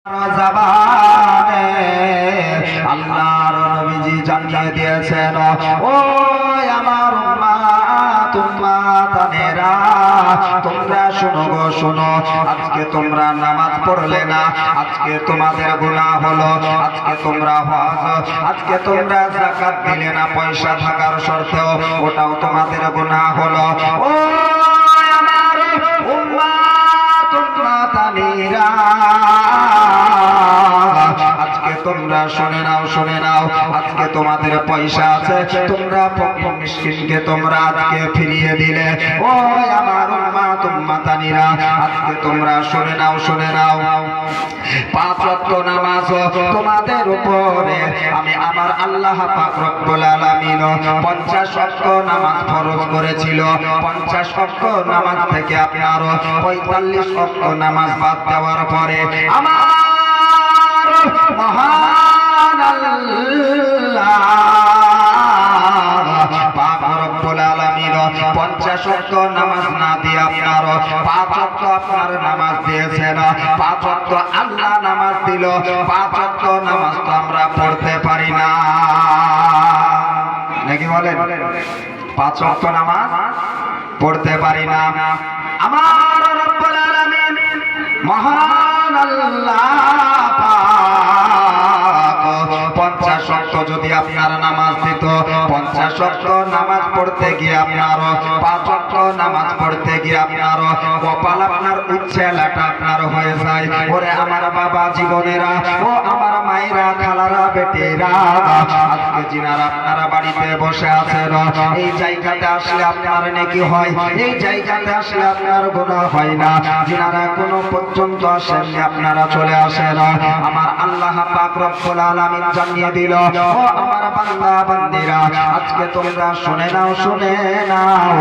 জবানে আল্লাহর নবীজি জানিয়ে দিয়েছেন, ও আমার উম্মাত উম্মাতানেরা, তোমরা শোনো গো শোনো, আজকে তোমরা নামাজ পড়লে না, আজকে তোমাদের গুনাহ হলো। আজকে তোমরা হজ, আজকে তোমরা যাকাত দিলে না পয়সা থাকার শর্তেও, ওটাও তোমাদের গুনাহ হলো। ও আমার উম্মাত উম্মাতানেরা, আজকে তোমরা শুনে নাও শুনে নাও, আজকে তোমাদের পয়সা আছে, তোমরা মিসকিনকে তোমরা আজকে ফিরিয়ে দিলে। ও আমার উম্মাত উম্মাতানিরা, আজকে তোমরা শুনে নাও শুনে নাও, 5 ওয়াক্ত নামাজ তোমাদের উপরে আমি আমার আল্লাহ পাক রব্বুল আলামিন 50 ওয়াক্ত নামাজ ফরজ করেছিল। 50 ওয়াক্ত নামাজ থেকে আপনার 45 ওয়াক্ত নামাজ বাদ দেওয়ার পরে আমার মহান আল্লাহ পাক রব্বুল আলামিন 50 ওয়াক্ত নামাজ না দিয়ে আপনার 5 ওয়াক্ত আপনার নামাজ দিয়েছেন। 5 ওয়াক্ত আল্লাহ নামাজ দিল, 5 ওয়াক্ত নামাজ তো আমরা পড়তে পারি না, নাকি বলেন? 5 ওয়াক্ত নামাজ পড়তে পারি না। আমার রব্বুল আলামিন মহান আল্লাহ 50 ওয়াক্ত যদি আপনার নামাজ দিত, 50 ওয়াক্ত নামাজ পড়তে গিয়ে আপনার 5 ওয়াক্ত নামাজ পড়তে গিয়ে আপনার কপাল আপনার উচ্ছেলাটা আপনার হয়ে যায়। ওরে আমার বাবা জীবনেরা, ও আমার মায়েরা, খালারা, বেটেরা, আজকে যিনারা আপনারা বাড়িতে বসে আছেন, এই জায়গাতে আসলে আপনার নেকি হয়, এই জায়গাতে আসলে আপনার গুনাহ হয় না। যিনারা কোনো পর্যন্ত আসেননি আপনারা চলে আসেন। আমার আল্লাহ পাক রব্বুল আলামিন জানিয়ে দিল, ও আমার বান্দা বান্দিরা, আজকে তোমরা শুনে নাও শুনে নাও,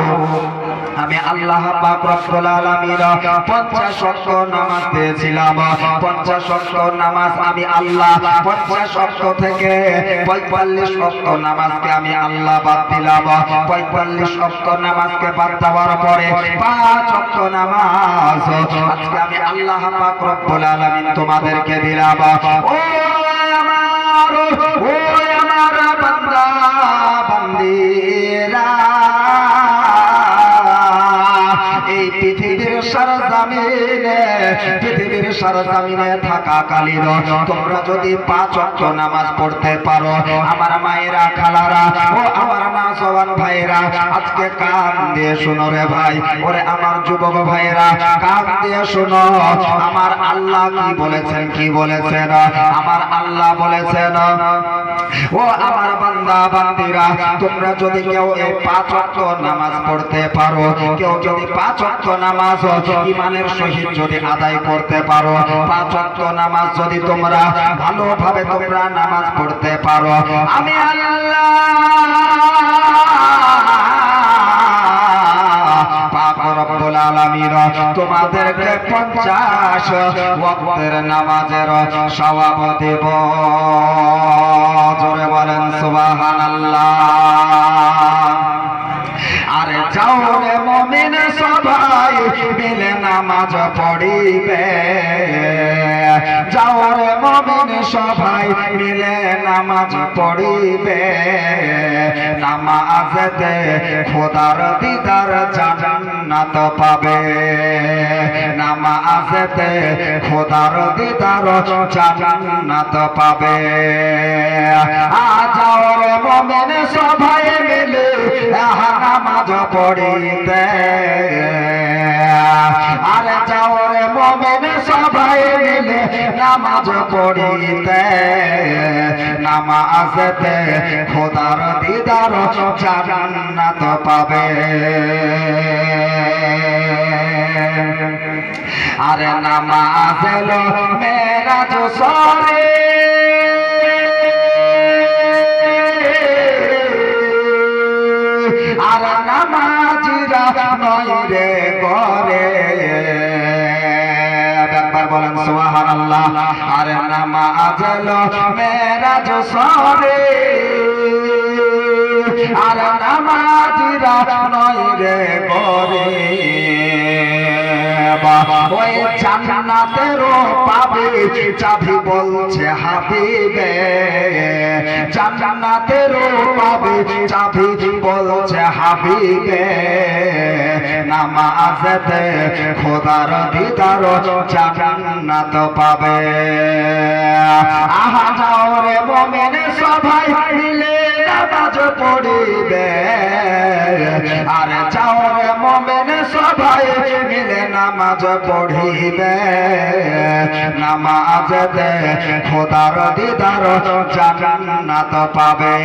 আমি আল্লাহ পাক রব্বুল আলামিন 50 ওয়াক্ত নামাজ দিয়েছিলাম। 50 ওয়াক্ত নামাজ আমি আল্লাহ 50 ওয়াক্ত থেকে 45 ওয়াক্ত নামাজকে আমি আল্লাহ বাদ দিলাম। 45 ওয়াক্ত নামাজকে বাদ দেওয়ার পরে 5 ওয়াক্ত নামাজ আজকে আমি আল্লাহ পাক রব্বুল আলামিন তোমাদেরকে দিলাম। ও আমার বান্দা বান্দিরা, এই পৃথিবীর সারজামিনে থাকাকালীন তোমরা যদি 5 ওয়াক্ত নামাজ পড়তে পারো, আমার মায়েরা, খালারা, ও আমার নওজওয়ান ভাইরা, আজকে কান দিয়ে শোনো রে ভাই, ওরে আমার যুবক ভাইরা, কান দিয়ে শোনো, আমার আল্লাহ কি বলেছেন কি বলেছেন? আমার আল্লাহ বলেছেন, ও আমার বান্দা বান্দিরা, তোমরা যদি কেউ এই 5 ওয়াক্ত নামাজ পড়তে পারো, কেউ যদি 5 ওয়াক্ত নামাজ ঈমানের সহিত যদি আদায় করতে পারো, 5 ওয়াক্ত নামাজ যদি তোমরা ভালোভাবে তোমরা নামাজ পড়তে পারো, আমি আল্লাহ পাক রব্বুল আলামিন তোমাদেরকে 50 ওয়াক্তের নামাজের সওয়াব দেব। জোরে বলেন সুবহানাল্লাহ। আরে যাও রে মুমিন সবাই মিলে নামাজ পড়িবে, যাও রে মুমিন সবাই মিলে নামাজ পড়িবে, নামাজেতে খোদার দিদার জান্নাত পাবে, নামাজেতে খোদার দিদার জান্নাত পাবে। যাও রে মুমিন সবাই মিলে নামাজ পড়িতে, আরে যাও রে মুমিন সবাই মিলে নামাজ পড়িতে, নামাজেতে খোদার দিদার জান্নাত পাবে। আরে নামাজ এলো মেরাজ সরে, আর নামাজিরা নয় রে করে, একবার বলেন সুবহানাল্লাহ। আর নামাজ এলো মেরাজ সরে, আর নামাজিরা নয় রে করে, ওই জান্নাতেরও পাবে চাবি বলছে হাবিবে, জান্নাতেরও পাবে চাবি বলছে হাবিবে, নামাজেতে খোদার দিদার জান্নাত পাবে। আহা যাও রে মুমিন সবাই মিলে নামাজ পড়িবে, আর যাও রে মুমিন সবাই মিলে নামাজ পড়িবে, নামাজেতে খোদার দিদার জান্নাত পাবে।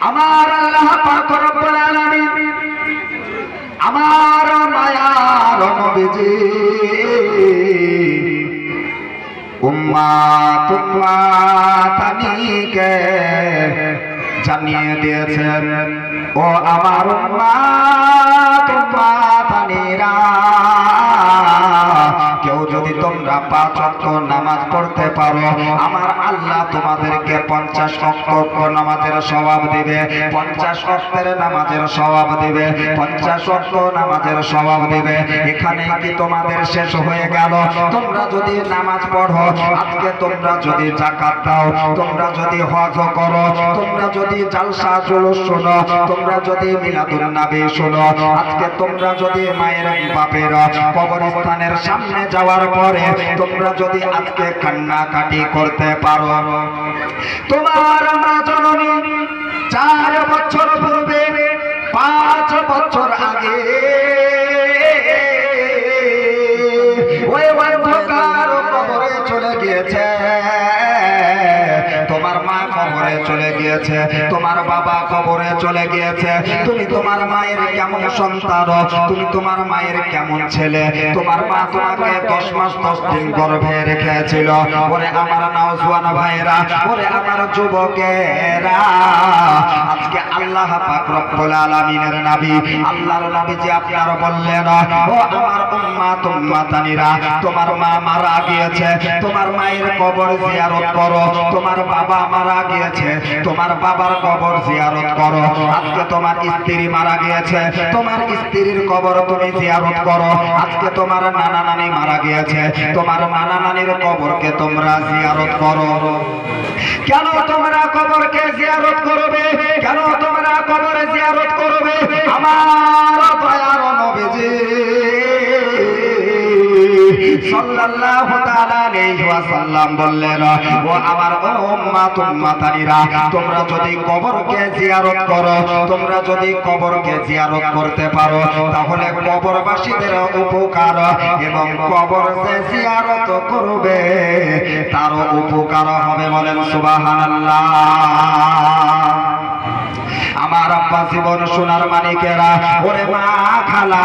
আমার আল্লাহ পাক রব্বুল আলামিন আমার মায়ার নবীজি উম্মাত উম্মাতানিকে জানিয়ে দিয়েছেন, ও আমার উম্মাত উম্মাতানিরা, কেউ যদি তোমরা 5 ওয়াক্ত নামাজ পড়তে পারো, আমার আল্লাহ তোমাদেরকে 50 ওয়াক্ত নামাজের সওয়াব দিবে, 50 ওয়াক্তের নামাজের সওয়াব দিবে, 50 ওয়াক্ত নামাজের সওয়াব দিবে। এখানে কি তোমাদের শেষ হয়ে গেল? তোমরা যদি নামাজ পড়ো, আজকে তোমরা যদি যাকাত দাও, তোমরা যদি হজ করো, তোমরা যদি জালসা জুলুস শোনো, তোমরা যদি মিলাদুন নবী শোনো, আজকে তোমরা যদি মায়ের বাপের কবরস্থানের সামনে যাওয়ার পরে তোমরা যদি আজকে কান্নাকাটি করতে পারো, তোমার মা জননী 4 বছর পূর্বে 5 বছর আগে ওই অন্ধকার কবরে চলে গিয়েছে, তোমার মা কবরে চলে গিয়েছে, তোমার বাবা কবরে চলে গিয়েছে, তুমি তোমার মায়ের কেমন সন্তান, তুমি তোমার মায়ের কেমন ছেলে, তোমার মা তোমাকে 10 মাস 10 দিন গর্ভে রেখেছিল। ওরে আমার নওজওয়ান ভাইরা, ওরে আমার যুবকেরা, আজকে আল্লাহ পাক রব্বুল আলামিনের নবী, আল্লাহর নবী যে আপনারা বললেন, ও আমার উম্মাত উম্মাতানিরা, তোমার মা মারা গিয়েছে, তোমার মায়ের কবর জিয়ারত করো, তোমার বাবা মারা গিয়েছে, তোমার বাবার কবর জিয়ারত করো, আজকে তোমার স্ত্রী মারা গিয়েছে, তোমার স্ত্রীর কবর তুমি জিয়ারত করো, আজকে তোমার নানা নানি মারা গিয়েছে, তোমার নানা নানির কবরকে তোমরা জিয়ারত করো। কেন তোমরা কবরকে জিয়ারত করবে? কেন তোমরা কবর জিয়ারত করবে? আমার দয়ার নবীজি সাল্লাল্লাহু তাআলা আলাইহি ওয়াসাল্লাম বললেন, ও আমার উম্মাত উম্মাতানিরা, তোমরা যদি কবরকে জিয়ারত করো, তোমরা যদি কবরকে জিয়ারত করতে পারো, তাহলে কবরবাসীদের উপকার এবং কবর যে জিয়ারত করবে তারও উপকার হবে। বলেন সুবহানাল্লাহ। আমার আব্বা জীবন সোনার মানিকেরা, ওরে মা খালা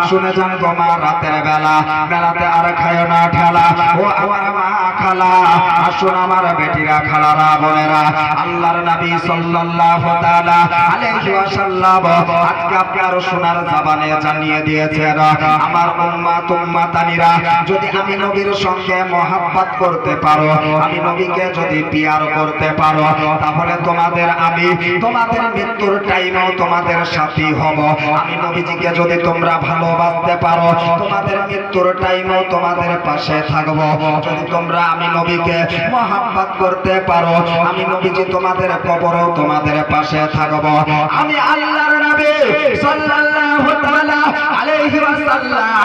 শুনে যান, তোমার রাতের বেলা মেলাতে আর খায় না ঠেলা, ও আমার মা খালা আসুন, আমার বেটিরা খালারা বোনেরা, আল্লাহর নবী সাল্লাল্লাহু তাআলা আলাইহি ওয়াসাল্লাম আজকে আপনার সোনার জবানে জানিয়ে দিয়েছেন, আমার উম্মাত উম্মাতানিরা, যদি আমি নবীর সঙ্গে মহব্বত করতে পারো, আমি নবীকে যদি পিয়ার করতে পারো, তাহলে তোমাদের আমি তোমাদের মৃত্যুর টাইমেও তোমাদের সাথী হব। আমি নবীজিকে যদি তোমরা ভালোবাসতে পারো, তোমাদের মৃত্যুর টাইমেও তোমাদের পাশে থাকব। যদি তোমরা আমি নবীকে মহব্বত করতে পারো, আমি নবীজি তোমাদের কবরেও তোমাদের পাশে থাকব। আমি আল্লাহর নবী সাল্লাল্লাহু তাআলা আলাইহি ওয়াসাল্লাম,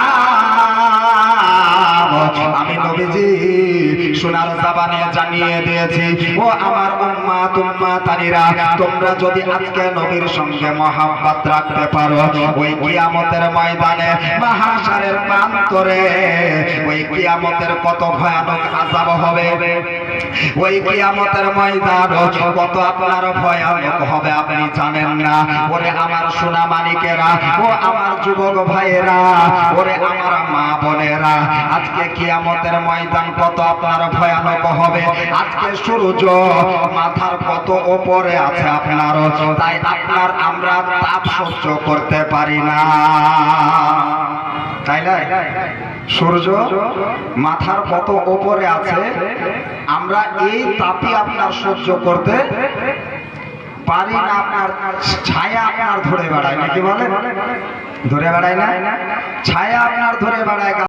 আমি নবীজি সোনার জবানে জানিয়ে দিয়েছি, ও আমার উম্মাত উম্মাতানিরা, তোমরা যদি আজকে নবীর সঙ্গে মহব্বত রাখতে পারো, ওই কিয়ামতের ময়দানে মাহশারের প্রান্তরে ওই কিয়ামতের কত ভয়ানক আযাব হবে, ওই কিয়ামতের ময়দান কত আপনার ভয়ানক হবে আপনি জানেন না। ওরে আমার সোনা মানিকেরা, ও আমার যুবক ভাইয়েরা, ওরে আমার মা বোনেরা, আজকে কিয়ামতের ময়দান কত আপনার ভয়ানক হবে। আজকে সূর্য মাথার কত উপরে আছে আপনার, তাই আপনার আমরা তাপ সহ্য করতে পারি না, তাই না? সূর্য মাথার কত উপরে আছে, আমরা এই তাপই আপনার সহ্য করতে পারি না আপনার ছায়া আপনার ধরে বেড়ায় নাকি বলে ধরে বেড়ায় না ছায়া আপনার ধরে বেড়ায়